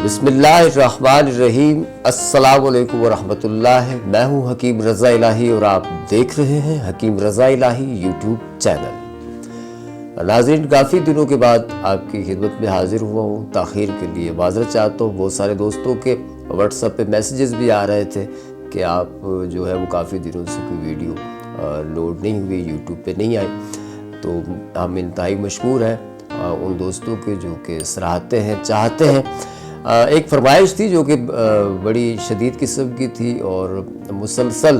बिस्मिल्लाहिर्रहमानिर्रहीम। अस्सलाम वालेकुम वरहमतुल्लाह। मैं हूं हकीम रज़ा इलाही और आप देख रहे हैं हकीम रज़ा इलाही यूट्यूब चैनल। नाज़रीन, काफ़ी दिनों के बाद आपकी खिदमत में हाजिर हुआ हूं। ताख़ीर के लिए माज़रत चाहता हूं। बहुत सारे दोस्तों के व्हाट्सएप पे मैसेजेस भी आ रहे थे कि आप जो है वो काफ़ी दिनों से कोई वीडियो लोड नहीं हुई, यूट्यूब पे नहीं आई। तो हम इंतहाई मशकूर हैं उन दोस्तों के जो कि सराहते हैं, चाहते हैं। एक फरमाइश थी जो कि बड़ी शदीद किस्म की थी और मुसलसल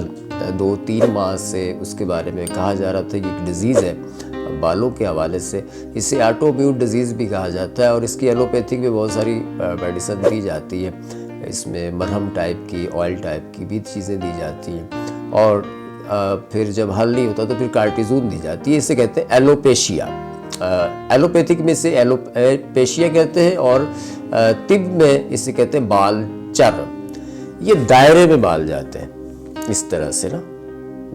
2-3 माह से उसके बारे में कहा जा रहा था। ये एक डिज़ीज़ है बालों के हवाले से, इसे ऑटोइम्यून डिज़ीज़ भी कहा जाता है और इसकी एलोपैथिक में बहुत सारी मेडिसिन दी जाती है। इसमें मरहम टाइप की, ऑयल टाइप की भी चीज़ें दी जाती हैं और फिर जब हल नहीं होता तो फिर कार्टिज़ोन दी जाती है। इसे कहते हैं एलोपेशिया। एलोपैथिक में से एलोपेशिया कहते हैं और तिब में इसे कहते हैं बाल चर। ये दायरे में बाल जाते हैं इस तरह से ना,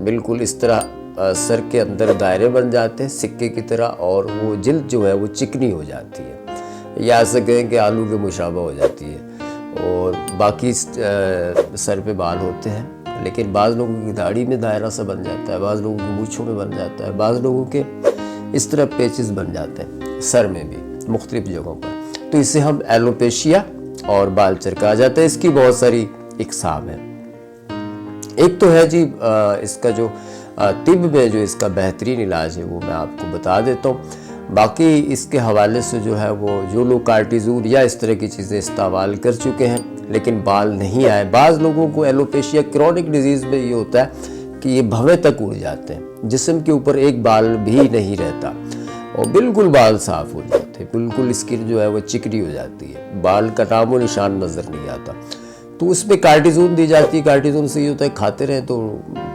बिल्कुल इस तरह सर के अंदर दायरे बन जाते हैं सिक्के की तरह और वो जिल्द जो है वो चिकनी हो जाती है, या ऐसे कहें कि आलू के मुशाबा हो जाती है। और बाकी सर पे बाल होते हैं, लेकिन बाज़ लोगों की दाढ़ी में दायरा सा बन जाता है, बाज़ लोगों की मूँछों में बन जाता है, बाज़ लोगों के इस तरह पेचेस बन जाते हैं सर में भी मुख्तलिफ जगहों पर। तो इसे हम एलोपेशिया और बालचर कहा जाता है। इसकी बहुत सारी इकसाम है। एक तो है जी इसका जो तिब में जो इसका बेहतरीन इलाज है वो मैं आपको बता देता हूँ। बाकी इसके हवाले से जो है वो जो लोग कार्टिज़ोन या इस तरह की चीज़ें इस्तेमाल कर चुके हैं लेकिन बाल नहीं आए, बाज़ लोगों को एलोपेशिया क्रॉनिक डिजीज़ में ये होता है कि ये भवें तक उड़ जाते हैं, जिस्म के ऊपर एक बाल भी नहीं रहता और बिल्कुल बाल साफ़ हो जाते हैं, बिल्कुल स्किन जो है वो चिकनी हो जाती है, बाल का नामो निशान नज़र नहीं आता। तो उसमें कार्टिज़ोन दी जाती है। कार्टिज़ोन से ये होता है खाते रहें तो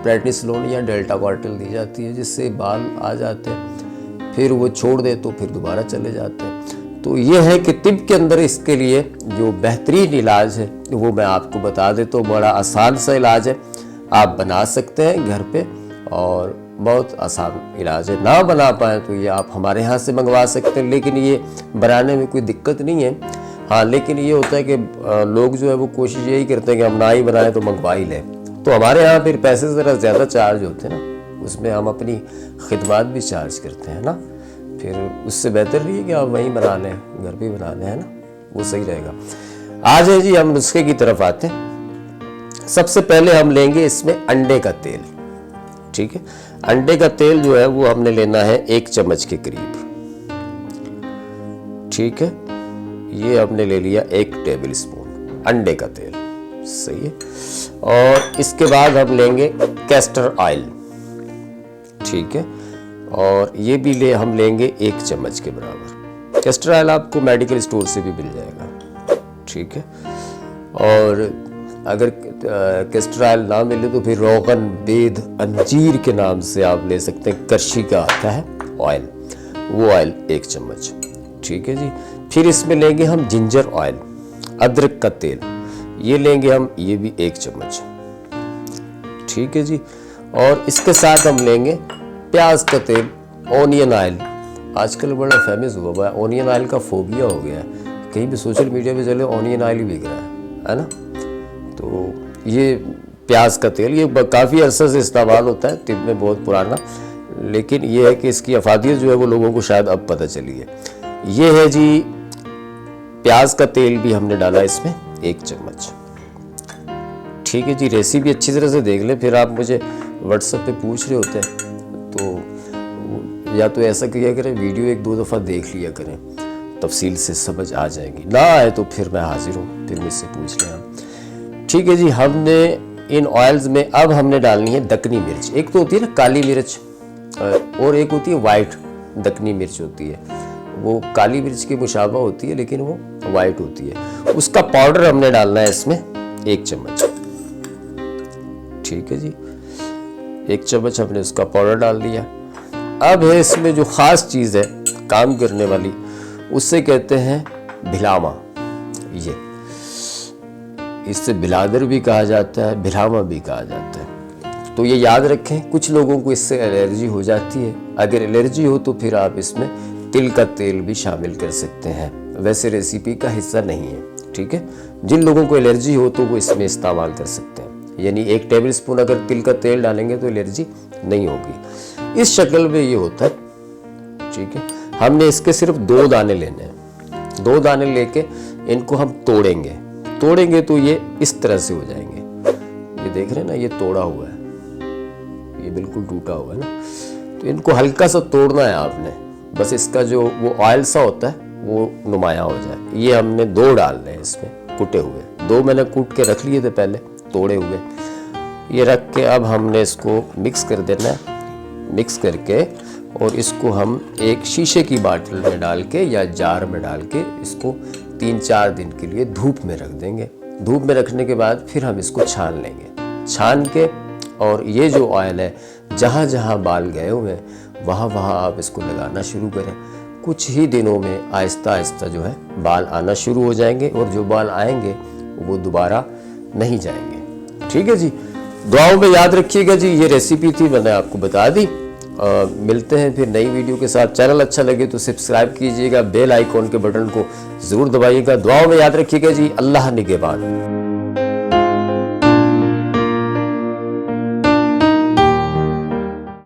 प्रेडनिसोलोन या डेल्टा कॉर्टिल दी जाती है जिससे बाल आ जाते हैं, फिर वो छोड़ दे तो फिर दोबारा चले जाते हैं। तो ये है कि तिब के अंदर इसके लिए जो बेहतरीन इलाज है वो मैं आपको बता देता हूँ। बड़ा आसान सा इलाज है, आप बना सकते हैं घर पे और बहुत आसान इलाज है। ना बना पाए तो ये आप हमारे यहाँ से मंगवा सकते हैं, लेकिन ये बनाने में कोई दिक्कत नहीं है। हाँ, लेकिन ये होता है कि लोग जो है वो कोशिश यही करते हैं कि हम ना ही बनाएं तो मंगवा ही लें। तो हमारे यहाँ फिर पैसे ज़रा ज़्यादा चार्ज होते हैं ना, उसमें हम अपनी खिदमत भी चार्ज करते हैं ना, फिर उससे बेहतर नहीं है कि आप वहीं बना लें, घर पर बना लें, है ना, वो सही रहेगा। आज है जी हम नुस्खे की तरफ आते हैं। सबसे पहले हम लेंगे इसमें अंडे का तेल। ठीक है, अंडे का तेल जो है वो हमने लेना है 1 चम्मच के करीब। ठीक है, ये हमने ले लिया 1 टेबल स्पून अंडे का तेल, सही है। और इसके बाद हम लेंगे कैस्टर ऑयल। ठीक है, और ये भी हम लेंगे 1 चम्मच के बराबर। कैस्टर ऑयल आपको मेडिकल स्टोर से भी मिल जाएगा। ठीक है, और अगर कैस्टर ऑयल ना मिले तो फिर रोगन, बेद, अंजीर के नाम से आप ले सकते हैं। करशी का आता है ऑयल, वो ऑयल 1 चम्मच। ठीक है जी। फिर इसमें लेंगे हम जिंजर ऑयल, अदरक का तेल, ये लेंगे हम, ये भी 1 चम्मच। ठीक है जी। और इसके साथ हम लेंगे प्याज का तेल, ऑनियन ऑयल। आजकल बड़ा फेमस हुआ है, ऑनियन ऑयल का फोबिया हो गया है, कहीं भी सोशल मीडिया पे चले ऑनियन ऑयल ही बिक रहा है ना। तो ये प्याज का तेल ये काफ़ी अरसे से इस्तेमाल होता है तिब में, बहुत पुराना, लेकिन ये है कि इसकी अफादियत जो है वो लोगों को शायद अब पता चली है। ये है जी प्याज का तेल भी हमने डाला इसमें 1 चम्मच। ठीक है जी। रेसिपी अच्छी तरह से देख लें, फिर आप मुझे व्हाट्सएप पे पूछ रहे होते हैं तो या तो ऐसा किया करें, वीडियो 1-2 दफ़ा देख लिया करें, तफसील से समझ आ जाएगी। ना आए तो फिर मैं हाजिर हूँ, फिर मुझसे पूछ लें आप। ठीक है जी। हमने इन ऑयल्स में अब हमने डालनी है दक्कनी मिर्च। एक तो होती है ना काली मिर्च और एक होती है वाइट दक्कनी मिर्च होती है। वो काली मिर्च की मुशाबा होती है लेकिन वो वाइट होती है। उसका पाउडर हमने डालना है इसमें 1 चम्मच। ठीक है जी, 1 चम्मच हमने उसका पाउडर डाल दिया। अब है इसमें जो ख़ास चीज़ है काम करने वाली, उससे कहते हैं भिलामा। ये इससे बिलादर भी कहा जाता है, भिलामा भी कहा जाता है। तो ये याद रखें, कुछ लोगों को इससे एलर्जी हो जाती है। अगर एलर्जी हो तो फिर आप इसमें तिल का तेल भी शामिल कर सकते हैं, वैसे रेसिपी का हिस्सा नहीं है। ठीक है। जिन लोगों को एलर्जी हो तो वो इसमें इस्तेमाल कर सकते हैं, यानी 1 टेबल स्पून अगर तिल का तेल डालेंगे तो एलर्जी नहीं होगी। इस शक्ल में ये होता है, ठीक है। हमने इसके सिर्फ 2 दाने लेने हैं। 2 दाने लेके इनको हम तोड़ेंगे तो ये इस तरह से हो जाएंगे। ये देख रहे हैं ना, ये तोड़ा हुआ है, ये बिल्कुल टूटा हुआ है ना। तो इनको हल्का सा तोड़ना है आपने, बस इसका जो वो ऑयल सा होता है वो नुमाया हो जाए। ये हमने 2 डालने हैं इसमें कुटे हुए, 2 मैंने कूट के रख लिए थे पहले तोड़े हुए। ये रख के अब हमने इसको मिक्स कर देना है। मिक्स करके और इसको हम एक शीशे की बाटल में डाल के या जार में डाल के इसको 3-4 दिन के लिए धूप में रख देंगे। धूप में रखने के बाद फिर हम इसको छान लेंगे। छान के और ये जो ऑयल है जहाँ जहाँ बाल गए हुए हैं वहाँ वहाँ आप इसको लगाना शुरू करें। कुछ ही दिनों में आहिस्ता आहिस्ता जो है बाल आना शुरू हो जाएंगे और जो बाल आएंगे वो दोबारा नहीं जाएंगे। ठीक है जी, दुआओं में याद रखिएगा जी। ये रेसिपी थी, मैंने आपको बता दी। मिलते हैं फिर नई वीडियो के साथ। चैनल अच्छा लगे तो सब्सक्राइब कीजिएगा, बेल आइकॉन के बटन को ज़रूर दबाइएगा। दुआओं में याद रखिएगा जी। अल्लाह निगहबान।